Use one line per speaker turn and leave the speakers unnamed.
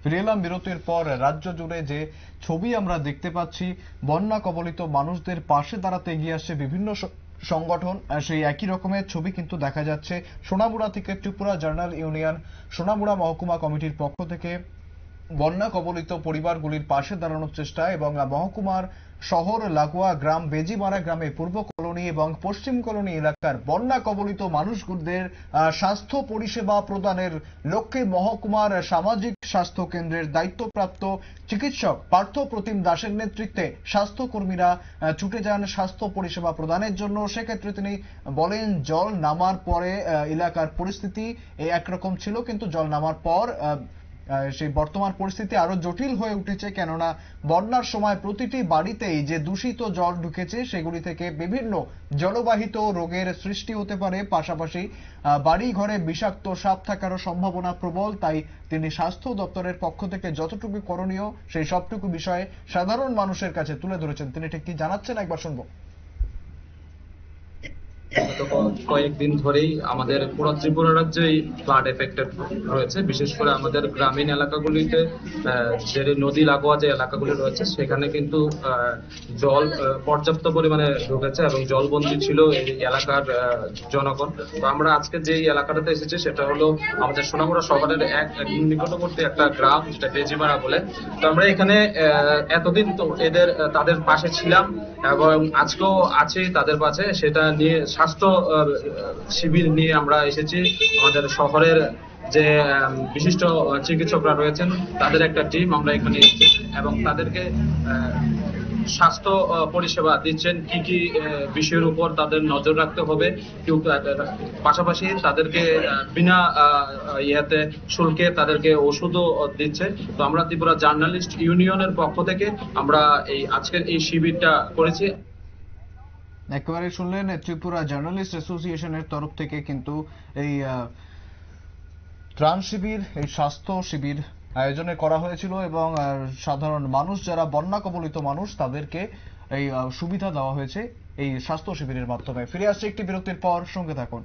ফিরে এলাম বিরতির পর। রাজ্য জুড়ে যে ছবি আমরা দেখতে পাচ্ছি, বন্যা কবলিত মানুষদের পাশে দাঁড়াতে এগিয়ে আসছে বিভিন্ন সংগঠন, সেই একই রকমের ছবি কিন্তু দেখা যাচ্ছে সোনামুড়া থেকে। ত্রিপুরা জার্নাল ইউনিয়ন সোনামুড়া মহকুমা কমিটির পক্ষ থেকে বন্যা কবলিত পরিবারগুলির পাশে দাঁড়ানোর চেষ্টা এবং মহকুমার শহর লাগোয়া গ্রাম বেজিমারা গ্রামে পূর্ব কলোনি এবং পশ্চিম কলোনি এলাকার বন্যা কবলিত মানুষদের স্বাস্থ্য পরিষেবা প্রদানের লক্ষ্যে মহকুমার সামাজিক স্বাস্থ্য কেন্দ্রের দায়িত্বপ্রাপ্ত চিকিৎসক পার্থ প্রতিম দাসের নেতৃত্বে স্বাস্থ্যকর্মীরা ছুটে যান স্বাস্থ্য পরিষেবা প্রদানের জন্য। সেক্ষেত্রে তিনি বলেন, জল নামার পরে এলাকার পরিস্থিতি একরকম ছিল, কিন্তু জল নামার পর সেই বর্তমান পরিস্থিতি আরো জটিল হয়ে উঠেছে, কেননা বন্যার সময় প্রতিটি বাড়িতেই যে দূষিত জল ঢুকেছে সেগুলি থেকে বিভিন্ন জলবাহিত রোগের সৃষ্টি হতে পারে। পাশাপাশি বাড়ি ঘরে বিষাক্ত সাপ থাকারও সম্ভাবনা প্রবল। তাই তিনি স্বাস্থ্য দপ্তরের পক্ষ থেকে যতটুকু করণীয় সেই সবটুকু বিষয়ে সাধারণ মানুষের কাছে তুলে ধরেছেন। তিনি ঠিক কি জানাচ্ছেন একবার শুনবো।
গত কয়েকদিন ধরেই আমাদের পুরো ত্রিপুরা রাজ্যেই ফ্লাড এফেক্টেড রয়েছে। বিশেষ করে আমাদের গ্রামীণ এলাকাগুলিতে যে নদী লাগোয়া যে এলাকাগুলি রয়েছে সেখানে কিন্তু জল পর্যাপ্ত পরিমাণে ঢুকেছে এবং জলবন্দী ছিল এই এলাকার জনগণ। তো আমরা আজকে যে এলাকাটাতে এসেছি সেটা হলো আমাদের সোনামুড়া শহরের এক নিকটবর্তী একটা গ্রাম, যেটা বেজিমারা বলে। তো আমরা এখানে এতদিন তো তাদের পাশে ছিলাম এবং আজকেও আছি তাদের পাশে। সেটা নিয়ে স্বাস্থ্য শিবির নিয়ে আমরা এসেছি। আমাদের শহরের যে বিশিষ্ট চিকিৎসকরা রয়েছেন তাদের একটা টিম আমরা এখানে এসেছি এবং তাদেরকে স্বাস্থ্য পরিষেবা দিচ্ছেন, কি কি বিষয়ের উপর তাদের নজর রাখতে হবে। পাশাপাশি তাদেরকে বিনা শুল্কে তাদেরকে ওষুধও দিচ্ছে। তো আমরা ত্রিপুরা জার্নালিস্ট ইউনিয়নের পক্ষ থেকে আমরা এই আজকের এই শিবিরটা করেছি।
একেবারে শুনলেন, ত্রিপুরা জার্নালিস্ট অ্যাসোসিয়েশনের তরফ থেকে কিন্তু এই ত্রাণ শিবির, এই স্বাস্থ্য শিবির আয়োজনে করা হয়েছিল এবং সাধারণ মানুষ যারা বন্যা কবলিত মানুষ তাদেরকে এই সুবিধা দেওয়া হয়েছে এই স্বাস্থ্য শিবিরের মাধ্যমে। ফিরে আসছে একটি বিরতির পর, সঙ্গে থাকুন।